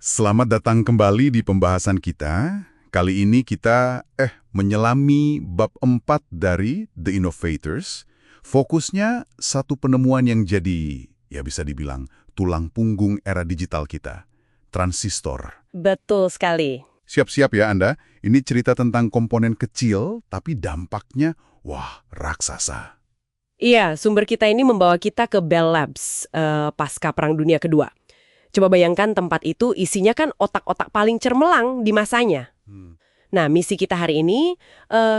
Selamat datang kembali di pembahasan kita. Kali ini kita menyelami bab 4 dari The Innovators. Fokusnya satu penemuan yang jadi, ya bisa dibilang, tulang punggung era digital kita. Transistor. Betul sekali. Siap-siap ya Anda, ini cerita tentang komponen kecil, tapi dampaknya, wah, raksasa. Iya, sumber kita ini membawa kita ke Bell Labs pasca Perang Dunia Kedua. Coba bayangkan tempat itu isinya kan otak-otak paling cermelang di masanya. Nah, misi kita hari ini,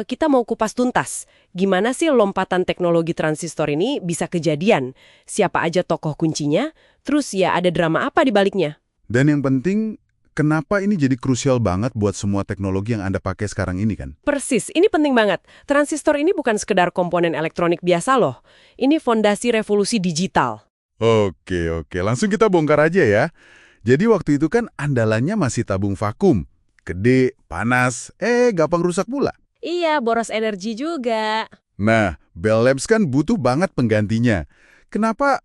kita mau kupas tuntas. Gimana sih lompatan teknologi transistor ini bisa kejadian? Siapa aja tokoh kuncinya? Terus ya ada drama apa di baliknya? Dan yang penting, kenapa ini jadi krusial banget buat semua teknologi yang Anda pakai sekarang ini kan? Persis, ini penting banget. Transistor ini bukan sekedar komponen elektronik biasa loh. Ini fondasi revolusi digital. Oke, langsung kita bongkar aja ya. Jadi waktu itu kan andalannya masih tabung vakum. Gede, panas, gampang rusak pula. Iya, boros energi juga. Nah, Bell Labs kan butuh banget penggantinya. Kenapa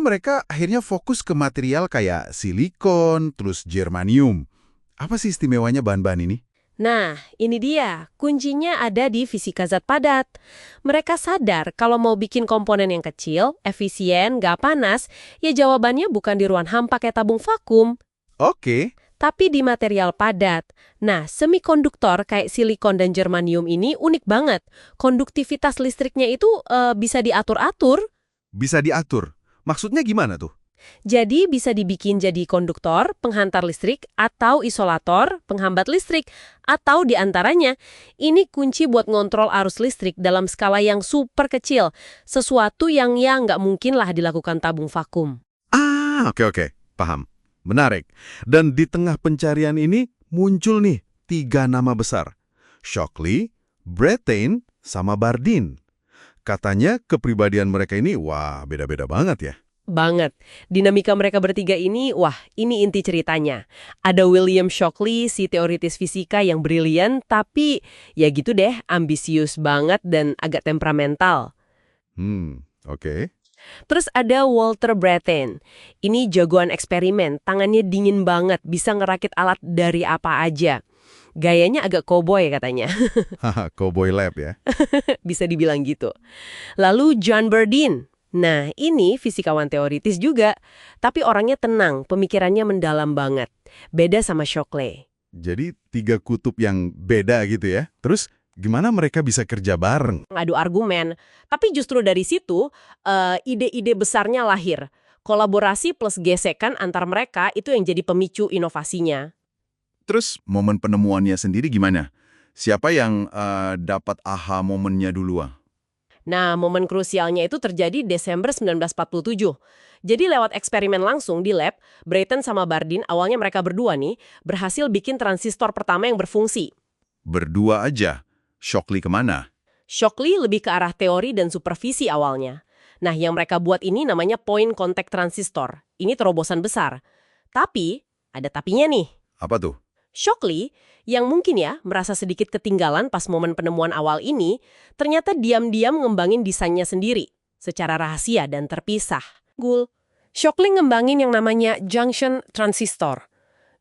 mereka akhirnya fokus ke material kayak silikon, terus germanium? Apa sih istimewanya bahan-bahan ini? Nah, ini dia. Kuncinya ada di fisika zat padat. Mereka sadar kalau mau bikin komponen yang kecil, efisien, nggak panas, ya jawabannya bukan di ruang hampa kayak tabung vakum, Oke. tapi di material padat. Nah, semikonduktor kayak silikon dan germanium ini unik banget. Konduktivitas listriknya itu bisa diatur-atur. Bisa diatur. Maksudnya gimana tuh? Jadi bisa dibikin jadi konduktor, penghantar listrik, atau isolator, penghambat listrik, atau diantaranya. Ini kunci buat ngontrol arus listrik dalam skala yang super kecil, sesuatu yang nggak mungkin lah dilakukan tabung vakum. Oke. Paham. Menarik. Dan di tengah pencarian ini muncul nih 3 nama besar. Shockley, Brattain, sama Bardeen. Katanya kepribadian mereka ini, wah, beda-beda banget ya. Banget. Dinamika mereka bertiga ini, wah, ini inti ceritanya. Ada William Shockley, si teoritis fisika yang brilian, tapi ya gitu deh, ambisius banget dan agak temperamental. Oke. Terus ada Walter Brattain. Ini jagoan eksperimen, tangannya dingin banget, bisa ngerakit alat dari apa aja. Gayanya agak cowboy katanya. Haha, Cowboy Lab ya. Bisa dibilang gitu. Lalu John Bardeen. Nah, ini fisikawan teoritis juga. Tapi orangnya tenang, pemikirannya mendalam banget. Beda sama Shockley. Jadi 3 kutub yang beda gitu ya. Terus gimana mereka bisa kerja bareng? Ngadu argumen. Tapi justru dari situ, ide-ide besarnya lahir. Kolaborasi plus gesekan antar mereka itu yang jadi pemicu inovasinya. Terus momen penemuannya sendiri gimana? Siapa yang dapat aha momennya duluan? Nah, momen krusialnya itu terjadi Desember 1947. Jadi lewat eksperimen langsung di lab, Brattain sama Bardeen, awalnya mereka berdua nih, berhasil bikin transistor pertama yang berfungsi. Berdua aja. Shockley kemana? Shockley lebih ke arah teori dan supervisi awalnya. Nah, yang mereka buat ini namanya point contact transistor. Ini terobosan besar. Tapi, ada tapinya nih. Apa tuh? Shockley, yang mungkin ya merasa sedikit ketinggalan pas momen penemuan awal ini, ternyata diam-diam ngembangin desainnya sendiri, secara rahasia dan terpisah. Shockley ngembangin yang namanya junction transistor.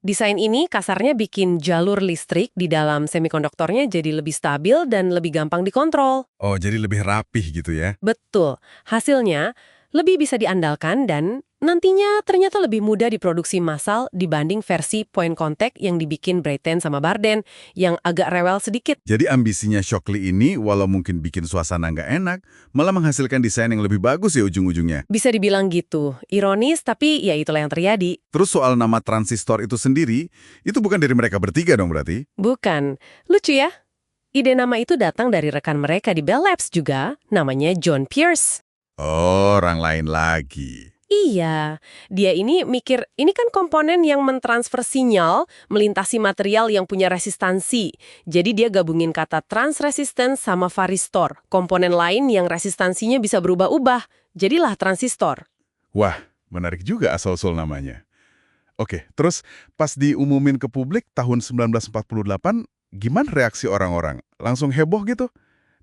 Desain ini kasarnya bikin jalur listrik di dalam semikonduktornya jadi lebih stabil dan lebih gampang dikontrol. Oh, jadi lebih rapih gitu ya? Betul, hasilnya lebih bisa diandalkan dan nantinya ternyata lebih mudah diproduksi massal dibanding versi point contact yang dibikin Brattain sama Bardeen yang agak rewel sedikit. Jadi ambisinya Shockley ini, walau mungkin bikin suasana nggak enak, malah menghasilkan desain yang lebih bagus ya ujung-ujungnya. Bisa dibilang gitu. Ironis, tapi ya itulah yang terjadi. Terus soal nama transistor itu sendiri, itu bukan dari mereka bertiga dong berarti? Bukan. Lucu ya? Ide nama itu datang dari rekan mereka di Bell Labs juga, namanya John Pierce. Oh, orang lain lagi. Iya, dia ini mikir, ini kan komponen yang mentransfer sinyal melintasi material yang punya resistansi. Jadi dia gabungin kata transresistance sama varistor, komponen lain yang resistansinya bisa berubah-ubah. Jadilah transistor. Wah, menarik juga asal-usul namanya. Oke, terus pas diumumin ke publik tahun 1948, gimana reaksi orang-orang? Langsung heboh gitu?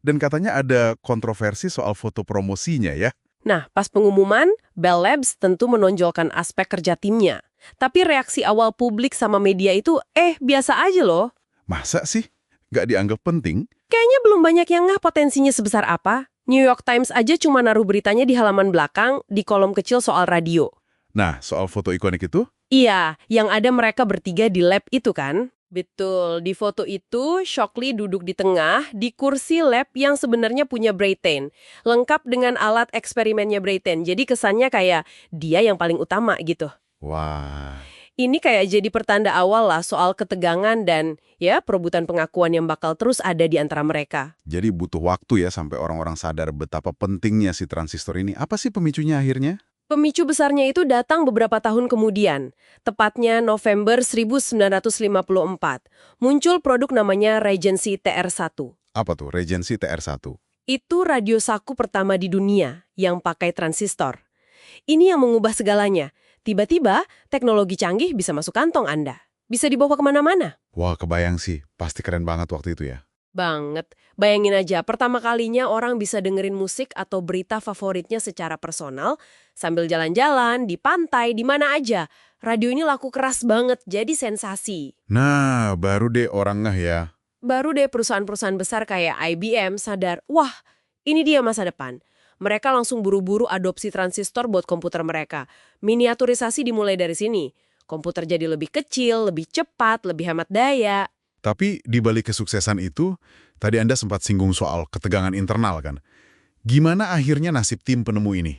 Dan katanya ada kontroversi soal foto promosinya ya? Nah, pas pengumuman, Bell Labs tentu menonjolkan aspek kerja timnya. Tapi reaksi awal publik sama media itu, biasa aja loh. Masa sih? Nggak dianggap penting? Kayaknya belum banyak yang ngeh potensinya sebesar apa. New York Times aja cuma naruh beritanya di halaman belakang, di kolom kecil soal radio. Nah, soal foto ikonik itu? Iya, yang ada mereka bertiga di lab itu kan? Betul, di foto itu Shockley duduk di tengah di kursi lab yang sebenarnya punya Breitain. Lengkap dengan alat eksperimennya Breitain, jadi kesannya kayak dia yang paling utama gitu. Wah, Ini kayak jadi pertanda awal lah soal ketegangan dan ya perebutan pengakuan yang bakal terus ada di antara mereka. jadi butuh waktu ya sampai orang-orang sadar betapa pentingnya si transistor ini. Apa sih pemicunya akhirnya? Pemicu besarnya itu datang beberapa tahun kemudian, tepatnya November 1954. Muncul produk namanya Regency TR1. Apa tuh, Regency TR1? Itu radio saku pertama di dunia yang pakai transistor. Ini yang mengubah segalanya. Tiba-tiba, teknologi canggih bisa masuk kantong Anda. Bisa dibawa kemana-mana. Wah, kebayang sih. Pasti keren banget waktu itu ya. Banget. Bayangin aja, pertama kalinya orang bisa dengerin musik atau berita favoritnya secara personal, sambil jalan-jalan, di pantai, di mana aja. Radio ini laku keras banget, jadi sensasi. Nah, baru deh orang ngeh ya. Baru deh perusahaan-perusahaan besar kayak IBM sadar, wah, ini dia masa depan. Mereka langsung buru-buru adopsi transistor buat komputer mereka. Miniaturisasi dimulai dari sini. Komputer jadi lebih kecil, lebih cepat, lebih hemat daya. Tapi di balik kesuksesan itu, tadi Anda sempat singgung soal ketegangan internal kan? Gimana akhirnya nasib tim penemu ini?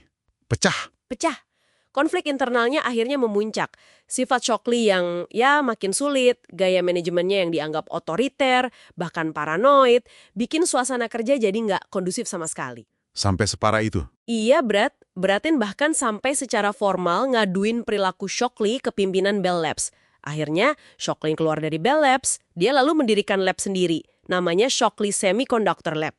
Pecah? Pecah. Konflik internalnya akhirnya memuncak. Sifat Shockley yang makin sulit, gaya manajemennya yang dianggap otoriter, bahkan paranoid, bikin suasana kerja jadi nggak kondusif sama sekali. Sampai separah itu? Iya, Bratin bahkan sampai secara formal ngaduin perilaku Shockley ke pimpinan Bell Labs. Akhirnya, Shockley keluar dari Bell Labs, dia lalu mendirikan lab sendiri, namanya Shockley Semiconductor Lab.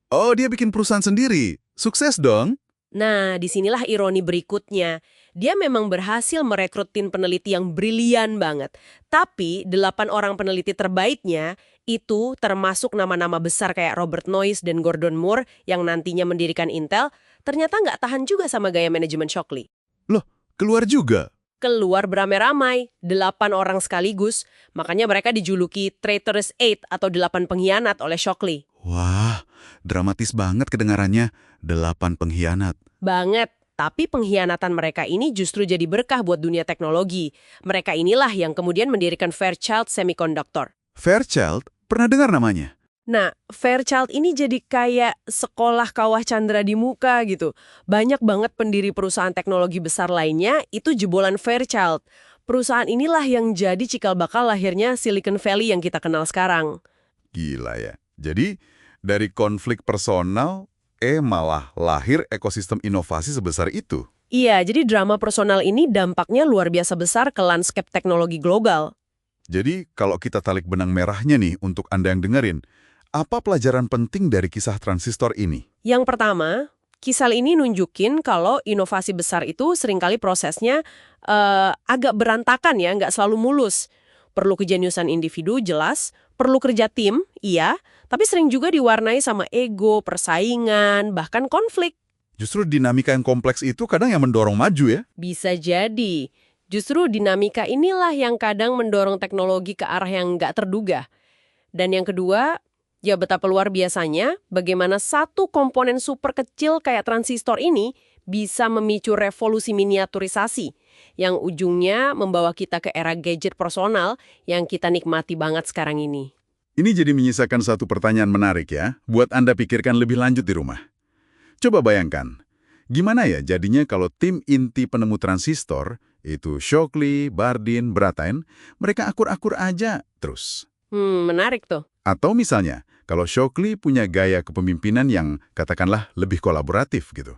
Oh, dia bikin perusahaan sendiri. Sukses dong? Nah, disinilah ironi berikutnya. Dia memang berhasil merekrut tim peneliti yang brilian banget. Tapi, 8 orang peneliti terbaiknya, itu termasuk nama-nama besar kayak Robert Noyce dan Gordon Moore yang nantinya mendirikan Intel, ternyata nggak tahan juga sama gaya manajemen Shockley. Loh, keluar juga? Keluar beramai-ramai, 8 orang sekaligus, makanya mereka dijuluki Traitorous Eight atau 8 pengkhianat oleh Shockley. Wah, dramatis banget kedengarannya. 8 pengkhianat. Banget, tapi pengkhianatan mereka ini justru jadi berkah buat dunia teknologi. Mereka inilah yang kemudian mendirikan Fairchild Semiconductor. Fairchild? Pernah dengar namanya? Nah, Fairchild ini jadi kayak sekolah kawah Chandra di muka gitu. Banyak banget pendiri perusahaan teknologi besar lainnya itu jebolan Fairchild. Perusahaan inilah yang jadi cikal bakal lahirnya Silicon Valley yang kita kenal sekarang. Gila ya. Jadi, dari konflik personal, malah lahir ekosistem inovasi sebesar itu. Iya, jadi drama personal ini dampaknya luar biasa besar ke landscape teknologi global. Jadi, kalau kita tarik benang merahnya nih untuk Anda yang dengerin, apa pelajaran penting dari kisah transistor ini? Yang pertama, kisah ini nunjukin kalau inovasi besar itu seringkali prosesnya agak berantakan ya, nggak selalu mulus. Perlu kejeniusan individu, jelas. Perlu kerja tim, iya. Tapi sering juga diwarnai sama ego, persaingan, bahkan konflik. Justru dinamika yang kompleks itu kadang yang mendorong maju ya? Bisa jadi. Justru dinamika inilah yang kadang mendorong teknologi ke arah yang nggak terduga. Dan yang kedua, ya betapa luar biasanya bagaimana satu komponen super kecil kayak transistor ini bisa memicu revolusi miniaturisasi yang ujungnya membawa kita ke era gadget personal yang kita nikmati banget sekarang ini. Ini jadi menyisakan satu pertanyaan menarik ya, buat Anda pikirkan lebih lanjut di rumah. Coba bayangkan, gimana ya jadinya kalau tim inti penemu transistor, itu Shockley, Bardeen, Breitain, mereka akur-akur aja terus. Menarik tuh. Atau misalnya, kalau Shockley punya gaya kepemimpinan yang katakanlah lebih kolaboratif gitu.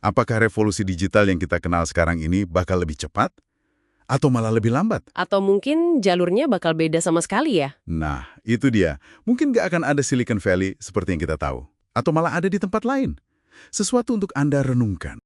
Apakah revolusi digital yang kita kenal sekarang ini bakal lebih cepat? Atau malah lebih lambat? Atau mungkin jalurnya bakal beda sama sekali ya? Nah, itu dia. Mungkin nggak akan ada Silicon Valley seperti yang kita tahu. Atau malah ada di tempat lain. Sesuatu untuk Anda renungkan.